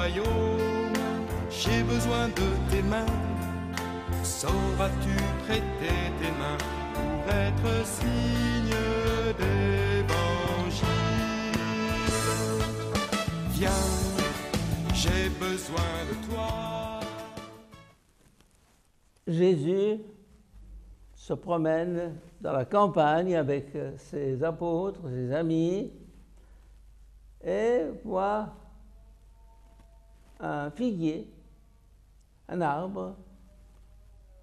royaume, j'ai besoin de tes mains. Sauras-tu prêter tes mains pour être signe d'évangile? Viens, j'ai besoin de toi. Jésus se promène dans la campagne avec ses apôtres, ses amis, et voit un figuier, un arbre,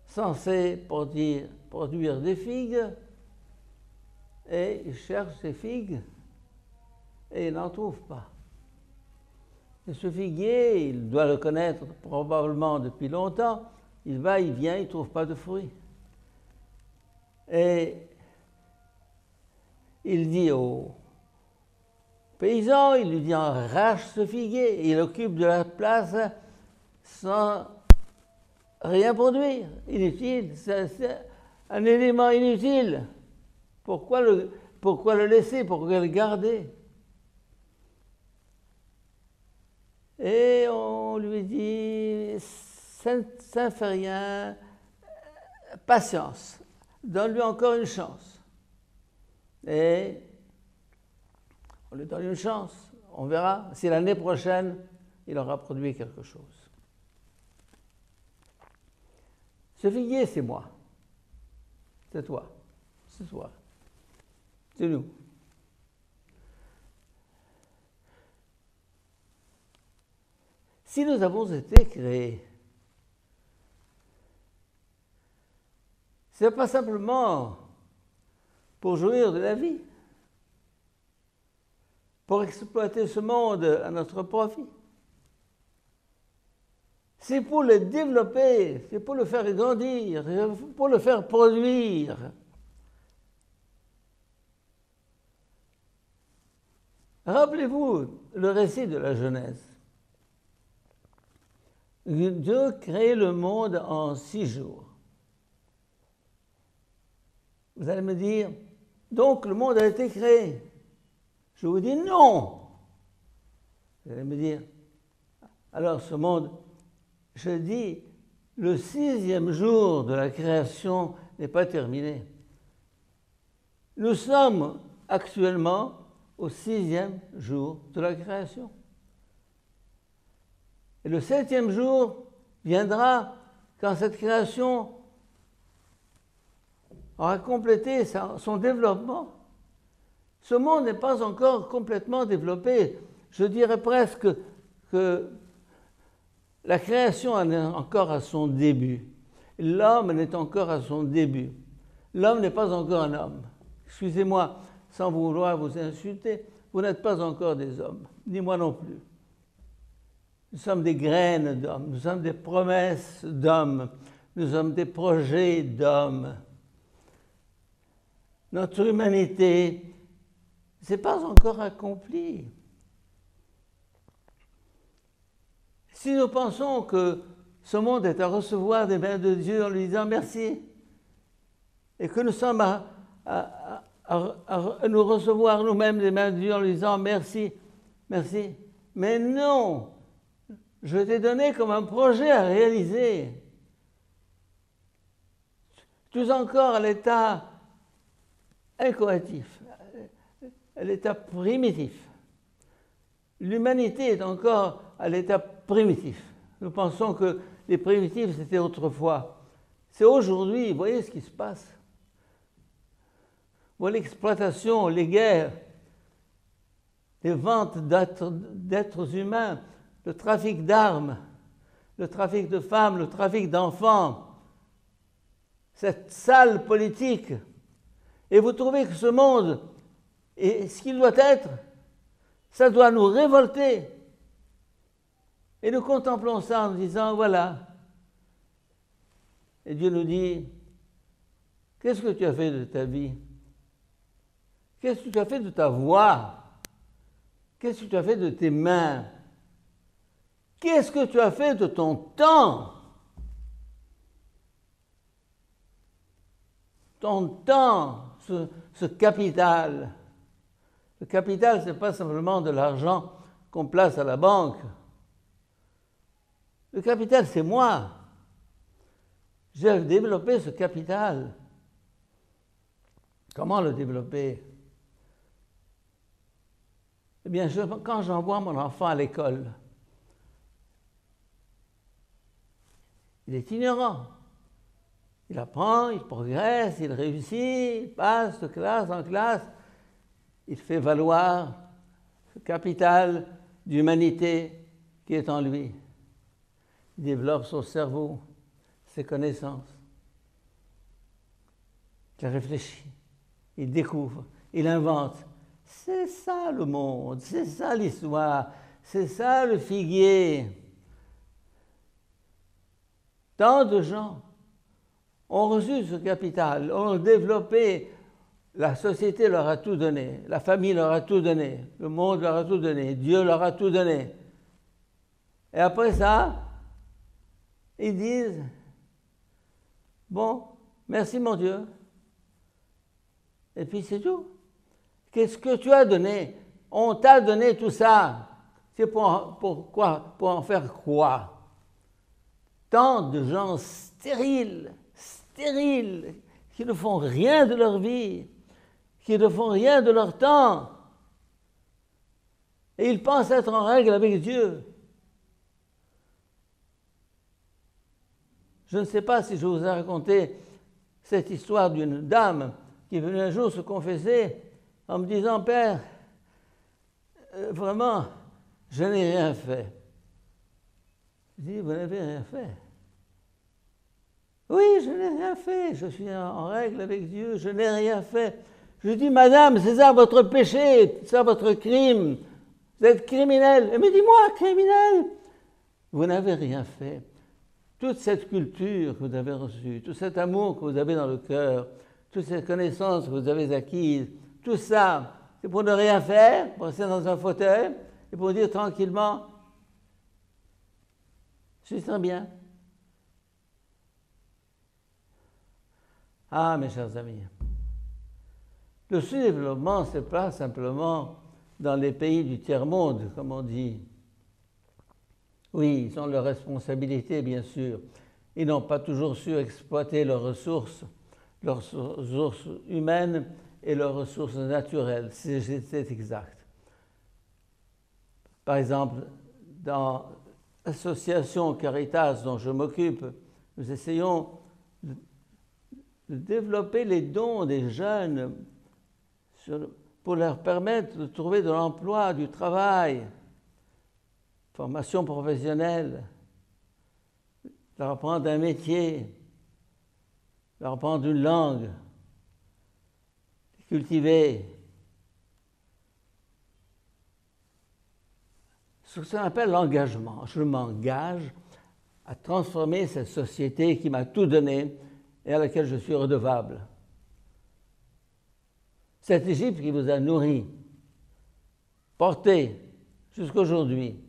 censé produire des figues, et il cherche ces figues et il n'en trouve pas. Et ce figuier, il doit le connaître probablement depuis longtemps, il va, il vient, il ne trouve pas de fruits. Et il dit au paysan, il lui dit arrache ce figuier, et il occupe de la place sans rien produire, inutile, c'est un élément inutile. Pourquoi le laisser, pourquoi le garder? Et on lui dit, ça ne fait rien, patience, donne-lui encore une chance. Et on lui donne une chance, on verra si l'année prochaine, il aura produit quelque chose. Ce figuier, c'est moi, c'est toi, c'est toi, c'est nous. Si nous avons été créés, ce n'est pas simplement pour jouir de la vie, pour exploiter ce monde à notre profit. C'est pour le développer, c'est pour le faire grandir, pour le faire produire. Rappelez-vous le récit de la Genèse. Dieu crée le monde en 6 jours. Vous allez me dire, donc le monde a été créé. Je vous dis non. Vous allez me dire, alors ce monde, je dis, le 6e jour de la création n'est pas terminé. Nous sommes actuellement au 6e jour de la création. Et le 7e jour viendra quand cette création aura complété son développement. Ce monde n'est pas encore complètement développé. Je dirais presque que la création en est encore à son début. L'homme n'est encore à son début. L'homme n'est pas encore un homme. Excusez-moi, sans vouloir vous insulter, vous n'êtes pas encore des hommes, ni moi non plus. Nous sommes des graines d'hommes, nous sommes des promesses d'hommes, nous sommes des projets d'hommes. Notre humanité, ce n'est pas encore accompli. Si nous pensons que ce monde est à recevoir des mains de Dieu en lui disant merci, et que nous sommes à nous recevoir nous-mêmes des mains de Dieu en lui disant merci, merci, mais non, je t'ai donné comme un projet à réaliser. Tu es encore à l'état inchoatif, à l'état primitif. L'humanité est encore à l'état primitif. Nous pensons que les primitifs, c'était autrefois. C'est aujourd'hui, vous voyez ce qui se passe. Vous voyez l'exploitation, les guerres, les ventes d'êtres humains, le trafic d'armes, le trafic de femmes, le trafic d'enfants, cette sale politique. Et vous trouvez que ce monde, et ce qu'il doit être, ça doit nous révolter. Et nous contemplons ça en disant, voilà. Et Dieu nous dit, qu'est-ce que tu as fait de ta vie? Qu'est-ce que tu as fait de ta voix? Qu'est-ce que tu as fait de tes mains? Qu'est-ce que tu as fait de ton temps? Ton temps, ce capital. Le capital, ce n'est pas simplement de l'argent qu'on place à la banque. Le capital, c'est moi. J'ai développé ce capital. Comment le développer? Eh bien, quand j'envoie mon enfant à l'école, il est ignorant. Il apprend, il progresse, il réussit, il passe de classe en classe. Il fait valoir ce capital d'humanité qui est en lui. Il développe son cerveau, ses connaissances. Il réfléchit, il découvre, il invente. C'est ça le monde, c'est ça l'histoire, c'est ça le figuier. Tant de gens ont reçu ce capital, ont développé, la société leur a tout donné, la famille leur a tout donné, le monde leur a tout donné, Dieu leur a tout donné. Et après ça, ils disent, bon, merci mon Dieu. Et puis c'est tout. Qu'est-ce que tu as donné? On t'a donné tout ça. C'est pour quoi? Pour en faire quoi? Tant de gens stériles, qui ne font rien de leur vie, qui ne font rien de leur temps. Et ils pensent être en règle avec Dieu. Je ne sais pas si je vous ai raconté cette histoire d'une dame qui est venue un jour se confesser en me disant, Père, vraiment, je n'ai rien fait. Je dis, vous n'avez rien fait? Oui, je n'ai rien fait, je suis en règle avec Dieu, je n'ai rien fait. Je dis, madame, c'est ça votre péché, c'est ça votre crime, vous êtes criminel. Elle me dit, moi, criminel? Vous n'avez rien fait. Toute cette culture que vous avez reçue, tout cet amour que vous avez dans le cœur, toutes ces connaissances que vous avez acquises, tout ça, c'est pour ne rien faire, pour rester dans un fauteuil et pour dire tranquillement, je suis très bien. Ah, mes chers amis, le sous-développement, ce n'est pas simplement dans les pays du tiers-monde, comme on dit. Oui, ils ont leurs responsabilités, bien sûr. Ils n'ont pas toujours su exploiter leurs ressources humaines et leurs ressources naturelles, c'est exact. Par exemple, dans l'association Caritas dont je m'occupe, nous essayons de développer les dons des jeunes pour leur permettre de trouver de l'emploi, du travail, formation professionnelle, leur apprendre un métier, leur apprendre une langue, cultiver. Ce qu'on appelle l'engagement. Je m'engage à transformer cette société qui m'a tout donné et à laquelle je suis redevable. Cette Égypte qui vous a nourri, porté jusqu'à aujourd'hui,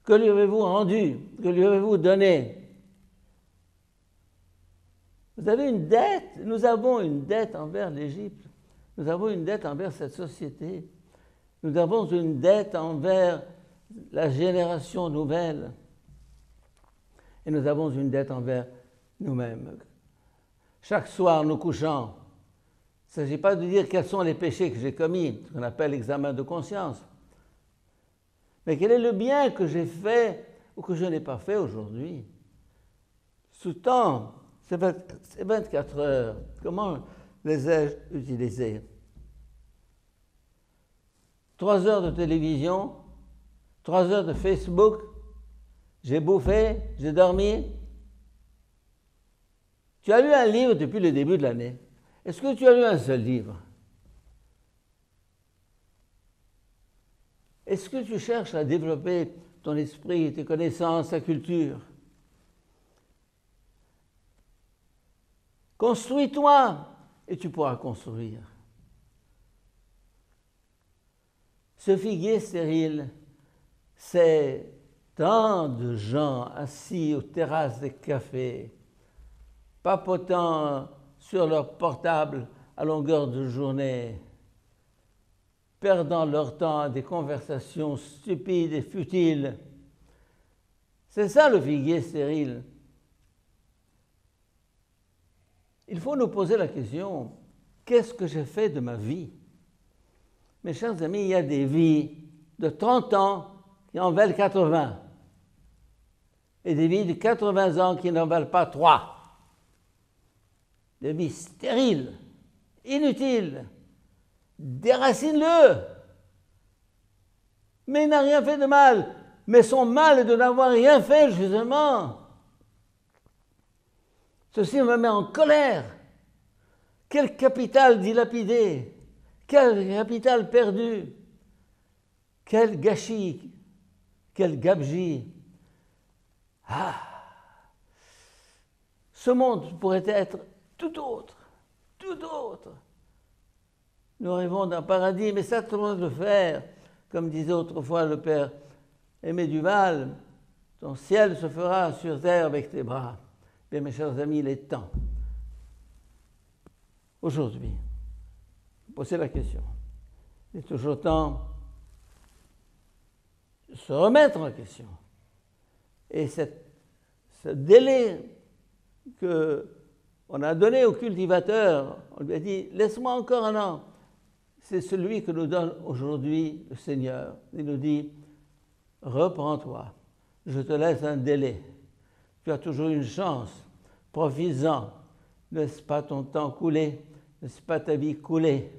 que lui avez-vous rendu? Que lui avez-vous donné? Vous avez une dette, nous avons une dette envers l'Égypte, nous avons une dette envers cette société, nous avons une dette envers la génération nouvelle et nous avons une dette envers nous-mêmes. Chaque soir, nous couchons, il ne s'agit pas de dire quels sont les péchés que j'ai commis, ce qu'on appelle l'examen de conscience, mais quel est le bien que j'ai fait ou que je n'ai pas fait aujourd'hui. Ce temps, ces 24 heures, comment les ai-je utilisées? 3 heures de télévision, 3 heures de Facebook, j'ai bouffé, j'ai dormi. Tu as lu un livre depuis le début de l'année. Est-ce que tu as lu un seul livre? Est-ce que tu cherches à développer ton esprit, tes connaissances, ta culture? Construis-toi et tu pourras construire. Ce figuier stérile, c'est tant de gens assis aux terrasses des cafés, papotant sur leur portable à longueur de journée, perdant leur temps à des conversations stupides et futiles, C'est ça le figuier stérile. Il faut nous poser la question, qu'est-ce que j'ai fait de ma vie? Mes chers amis, il y a des vies de 30 ans qui en valent 80 et des vies de 80 ans qui n'en valent pas 3. Des vies stériles, inutiles. Déracine-le. Mais il n'a rien fait de mal. Mais son mal est de n'avoir rien fait, justement. Ceci me met en colère. Quel capital dilapidé, quel capital perdu, quel gâchis, quel gabegie. Ah! Ce monde pourrait être tout autre, tout autre. Nous rêvons d'un paradis, mais ça, tout le monde le faire. Comme disait autrefois le père Aimé Duval, ton ciel se fera sur terre avec tes bras. Bien, mes chers amis, il est temps, aujourd'hui, de poser la question. Il est toujours temps de se remettre en question. Et ce délai qu'on a donné au cultivateur, on lui a dit, laisse-moi encore un an. C'est celui que nous donne aujourd'hui le Seigneur. Il nous dit, reprends-toi, je te laisse un délai. Tu as toujours une chance, profites-en. Laisse pas ton temps couler, laisse pas ta vie couler.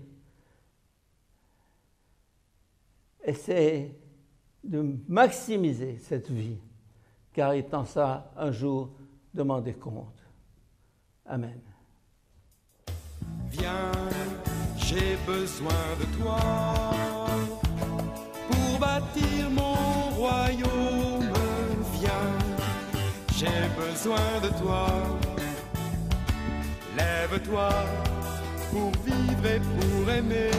Essaie de maximiser cette vie, car étant ça, un jour, demander compte. Amen. Viens, j'ai besoin de toi pour bâtir mon royaume. Viens, j'ai besoin de toi. Lève-toi pour vivre et pour aimer.